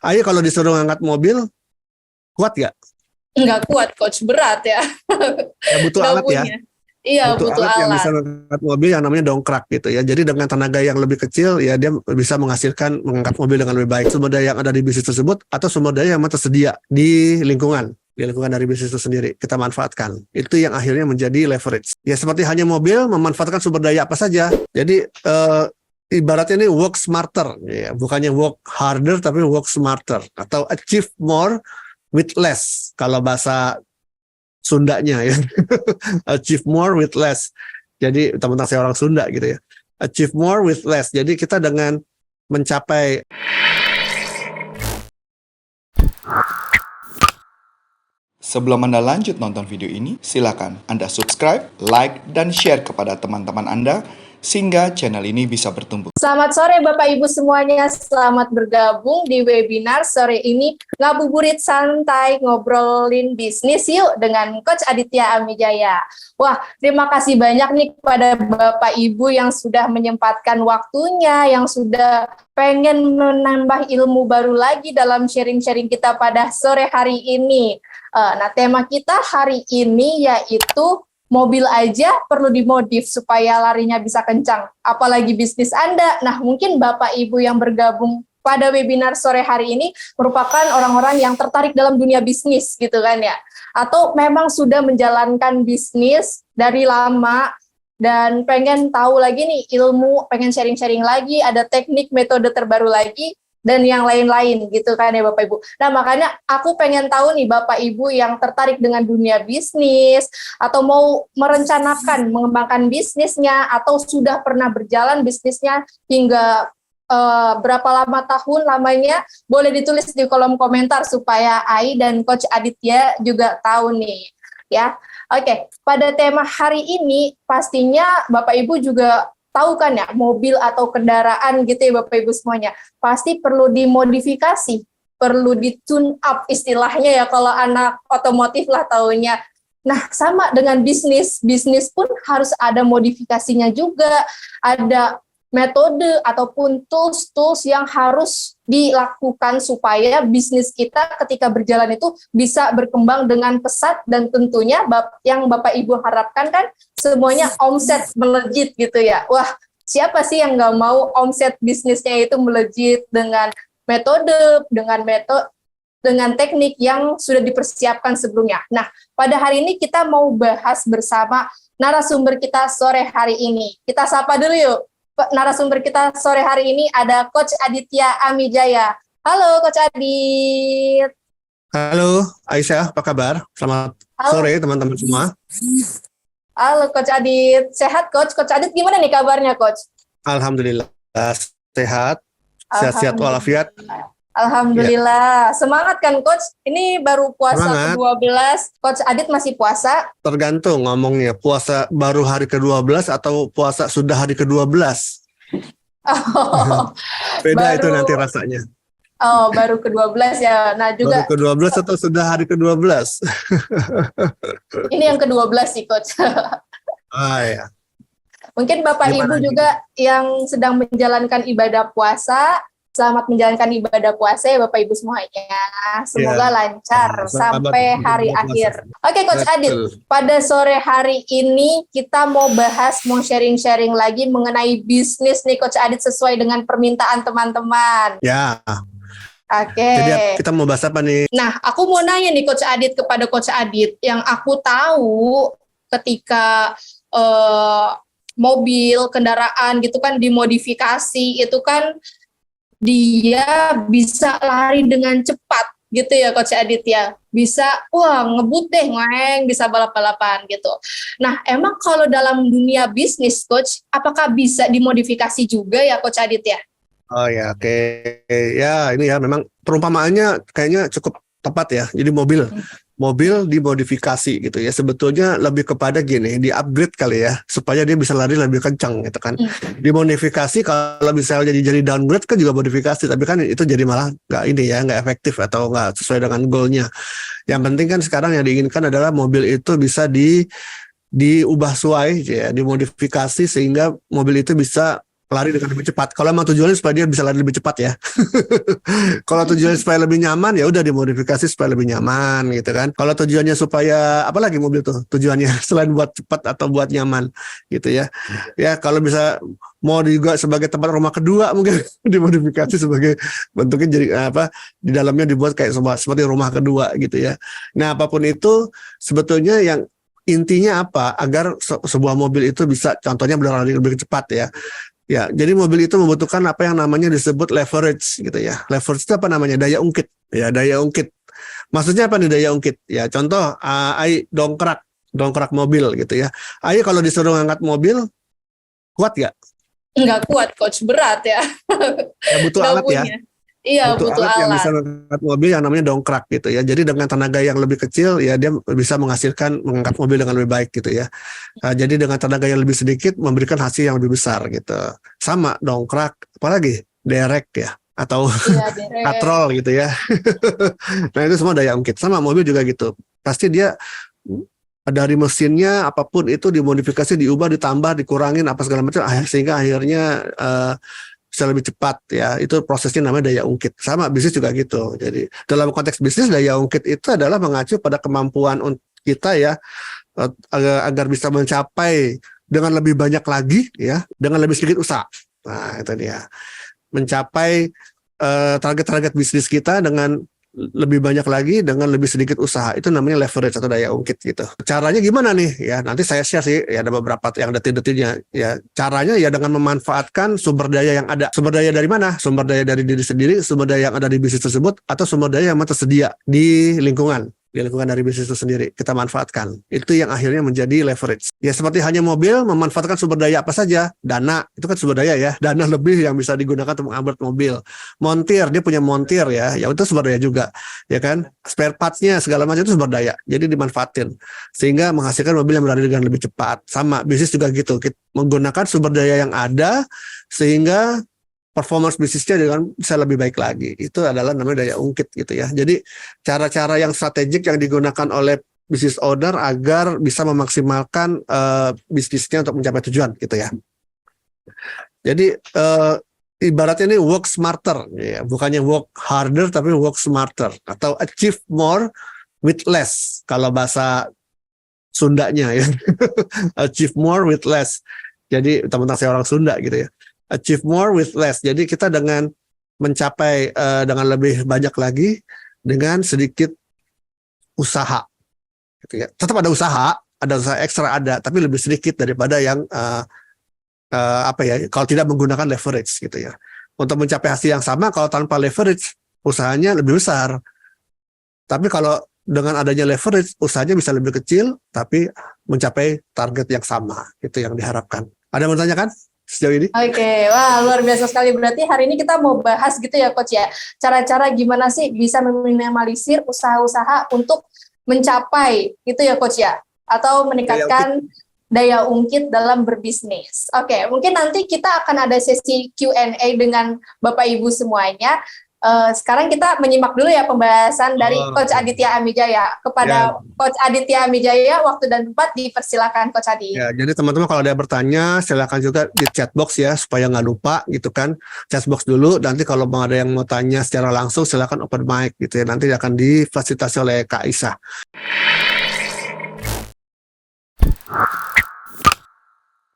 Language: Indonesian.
Ayo kalau disuruh ngangkat mobil, kuat gak? Nggak kuat, coach, berat ya. Ya butuh Nggak alat ya. punya. Iya, Butuh butuh alat yang bisa alat. mengangkat mobil yang namanya dongkrak gitu ya. Jadi dengan tenaga yang lebih kecil ya dia bisa mengangkat mobil dengan lebih baik. Sumber daya yang ada di bisnis tersebut atau sumber daya yang tersedia di lingkungan dari bisnis itu sendiri kita manfaatkan. Itu yang akhirnya menjadi leverage. Ya seperti hanya mobil memanfaatkan sumber daya apa saja. Jadi ibaratnya ini work smarter ya, bukannya work harder tapi work smarter atau achieve more with less kalau bahasa Sundanya ya. Achieve more with less. Jadi teman-teman saya orang Sunda gitu ya. Achieve more with less. Jadi kita dengan mencapai Sebelum Anda lanjut nonton video ini, silakan Anda subscribe, like, dan share kepada teman-teman Anda sehingga channel ini bisa bertumbuh. Selamat sore Bapak Ibu semuanya, selamat bergabung di webinar sore ini Ngabuburit Santai Ngobrolin Bisnis Yuk dengan Coach Aditya Amijaya. Wah, terima kasih banyak nih kepada Bapak Ibu yang sudah menyempatkan waktunya, yang sudah pengen menambah ilmu baru lagi dalam sharing-sharing kita pada sore hari ini. Nah, tema kita hari ini yaitu mobil aja perlu dimodif supaya larinya bisa kencang, apalagi bisnis Anda. Nah, mungkin Bapak Ibu yang bergabung pada webinar sore hari ini merupakan orang-orang yang tertarik dalam dunia bisnis gitu kan ya. Atau memang sudah menjalankan bisnis dari lama dan pengen tahu lagi nih ilmu, pengen sharing-sharing lagi, ada teknik, metode terbaru lagi, dan yang lain-lain gitu kan ya Bapak Ibu. Nah makanya aku pengen tahu nih Bapak Ibu yang tertarik dengan dunia bisnis atau mau merencanakan mengembangkan bisnisnya atau sudah pernah berjalan bisnisnya hingga berapa lama tahun lamanya, boleh ditulis di kolom komentar supaya Ai dan Coach Aditya juga tahu nih ya. Oke, pada tema hari ini pastinya Bapak Ibu juga tahu kan ya, mobil atau kendaraan gitu ya Bapak Ibu semuanya, pasti perlu dimodifikasi, perlu di-tune up istilahnya ya kalau anak otomotif lah taunya. Nah, sama dengan bisnis pun harus ada modifikasinya juga, ada metode ataupun tools yang harus dilakukan supaya bisnis kita ketika berjalan itu bisa berkembang dengan pesat dan tentunya yang Bapak Ibu harapkan kan semuanya omset melejit gitu ya. Wah, siapa sih yang nggak mau omset bisnisnya itu melejit dengan dengan teknik yang sudah dipersiapkan sebelumnya. Nah, pada hari ini kita mau bahas bersama narasumber kita sore hari ini. Kita sapa dulu yuk. Narasumber kita sore hari ini ada Coach Aditya Amijaya. Halo Coach Adit. Halo Aisyah, apa kabar? Selamat sore teman-teman semua. Halo Coach Adit, sehat Coach? Coach Adit gimana nih kabarnya Coach? Alhamdulillah sehat, sehat-sehat walafiat. Alhamdulillah, semangat kan Coach? Ini baru puasa ke-12, Coach Adit masih puasa? Tergantung ngomongnya, puasa baru hari ke-12 atau puasa sudah hari ke-12. Oh, Beda itu nanti rasanya. Oh, baru ke-12 ya. Nah juga baru ke-12 atau sudah hari ke-12? Ini yang ke-12 sih Coach. Ya. Mungkin Bapak Ibu juga yang sedang menjalankan ibadah puasa, selamat menjalankan ibadah puasa ya Bapak Ibu semuanya. Semoga lancar sampai hari akhir. Oke Coach Adit, pada sore hari ini kita mau sharing-sharing lagi mengenai bisnis nih Coach Adit sesuai dengan permintaan teman-teman. Ya. Oke. Jadi kita mau bahas apa nih? Nah, aku mau nanya nih Coach Adit kepada Coach Adit, yang aku tahu ketika mobil, kendaraan gitu kan dimodifikasi, itu kan dia bisa lari dengan cepat gitu ya Coach Adit ya. Bisa, ngebut deh, bisa balap-balapan gitu. Nah, emang kalau dalam dunia bisnis Coach, apakah bisa dimodifikasi juga ya Coach Adit ya? Oh ya, oke. Ya, ini ya memang perumpamaannya kayaknya cukup tepat ya. Jadi mobil dimodifikasi gitu ya. Sebetulnya lebih kepada gini, di-upgrade kali ya, supaya dia bisa lari lebih kencang gitu kan. Dimodifikasi kalau misalnya jadi downgrade kan juga modifikasi, tapi kan itu jadi malah nggak efektif atau nggak sesuai dengan goalnya. Yang penting kan sekarang yang diinginkan adalah mobil itu bisa diubah suai ya, dimodifikasi sehingga mobil itu bisa lari dengan lebih cepat. Kalau emang tujuannya supaya dia bisa lari lebih cepat ya. Kalau tujuannya supaya lebih nyaman, ya udah dimodifikasi supaya lebih nyaman gitu kan. Kalau tujuannya supaya apa lagi mobil tuh tujuannya selain buat cepat atau buat nyaman gitu ya. Ya kalau bisa mau juga sebagai tempat rumah kedua mungkin dimodifikasi sebagai bentuknya jadi apa di dalamnya dibuat kayak seperti rumah kedua gitu ya. Nah apapun itu sebetulnya yang intinya apa agar sebuah mobil itu bisa contohnya berlari lebih cepat ya. Ya, jadi mobil itu membutuhkan apa yang namanya disebut leverage gitu ya. Leverage itu apa namanya? Daya ungkit. Ya, daya ungkit. Maksudnya apa nih daya ungkit? Ya, contoh Ai dongkrak mobil gitu ya. Ai kalau disuruh ngangkat mobil kuat gak? Nggak kuat, coach, berat ya. Ya, butuh Nggak alat ya. punya. Iya, butuh Alat yang bisa alat. mengangkat mobil yang namanya dongkrak gitu ya. Jadi dengan tenaga yang lebih kecil ya dia bisa mengangkat mobil dengan lebih baik gitu ya. Jadi dengan tenaga yang lebih sedikit memberikan hasil yang lebih besar gitu. Sama dongkrak, apalagi derek ya atau Iya, derek. katrol gitu ya. Nah itu semua daya ungkit. Sama mobil juga gitu. Pasti dia dari mesinnya apapun itu dimodifikasi, diubah, ditambah, dikurangin apa segala macam sehingga akhirnya bisa lebih cepat ya. Itu prosesnya namanya daya ungkit. Sama bisnis juga gitu. Jadi dalam konteks bisnis daya ungkit itu adalah mengacu pada kemampuan kita ya agar bisa mencapai dengan lebih banyak lagi ya, dengan lebih sedikit usaha. Nah, itu dia. Mencapai target-target bisnis kita dengan lebih banyak lagi dengan lebih sedikit usaha. Itu namanya leverage atau daya ungkit gitu. Caranya gimana nih? Ya, nanti saya share sih ya ada beberapa yang detil-detilnya. Ya, caranya ya dengan memanfaatkan sumber daya yang ada. Sumber daya dari mana? Sumber daya dari diri sendiri, sumber daya yang ada di bisnis tersebut atau sumber daya yang tersedia di lingkungan dari bisnis itu sendiri kita manfaatkan. Itu yang akhirnya menjadi leverage. Ya seperti hanya mobil memanfaatkan sumber daya apa saja. Dana, itu kan sumber daya ya. Dana lebih yang bisa digunakan untuk mengupgrade mobil. Montir, dia punya montir ya. Ya itu sumber daya juga. Ya kan? Spare parts-nya segala macam itu sumber daya. Jadi dimanfaatin. Sehingga menghasilkan mobil yang berlari dengan lebih cepat. Sama, bisnis juga gitu. Kita menggunakan sumber daya yang ada sehingga performance bisnisnya dengan bisa lebih baik lagi. Itu adalah namanya daya ungkit gitu ya. Jadi cara-cara yang strategik yang digunakan oleh business owner agar bisa memaksimalkan bisnisnya untuk mencapai tujuan gitu ya. Jadi ibaratnya ini work smarter ya, bukannya work harder tapi work smarter atau achieve more with less kalau bahasa Sundanya ya. Achieve more with less. Jadi teman-teman saya orang Sunda gitu ya. Achieve more with less. Jadi kita dengan mencapai dengan lebih banyak lagi dengan sedikit usaha. Gitu ya. Tetap ada usaha ekstra ada, tapi lebih sedikit daripada yang apa ya? Kalau tidak menggunakan leverage gitu ya. Untuk mencapai hasil yang sama, kalau tanpa leverage usahanya lebih besar. Tapi kalau dengan adanya leverage usahanya bisa lebih kecil, tapi mencapai target yang sama. Itu yang diharapkan. Ada yang bertanya kan? Sejauh ini? Oke, wah luar biasa sekali. Berarti hari ini kita mau bahas gitu ya Coach ya, cara-cara gimana sih bisa meminimalisir usaha-usaha untuk mencapai itu ya Coach ya, atau meningkatkan daya ungkit dalam berbisnis. Oke, mungkin nanti kita akan ada sesi Q&A dengan Bapak Ibu semuanya. Sekarang kita menyimak dulu ya pembahasan dari Coach Aditya Amijaya. Kepada Coach Aditya Amijaya, waktu dan tempat dipersilakan Coach Adi. Ya, jadi teman-teman kalau ada yang bertanya, silakan juga di chat box ya, supaya nggak lupa gitu kan. Chat box dulu, nanti kalau mau ada yang mau tanya secara langsung, silakan open mic gitu ya. Nanti akan difasilitasi oleh Kak Isa.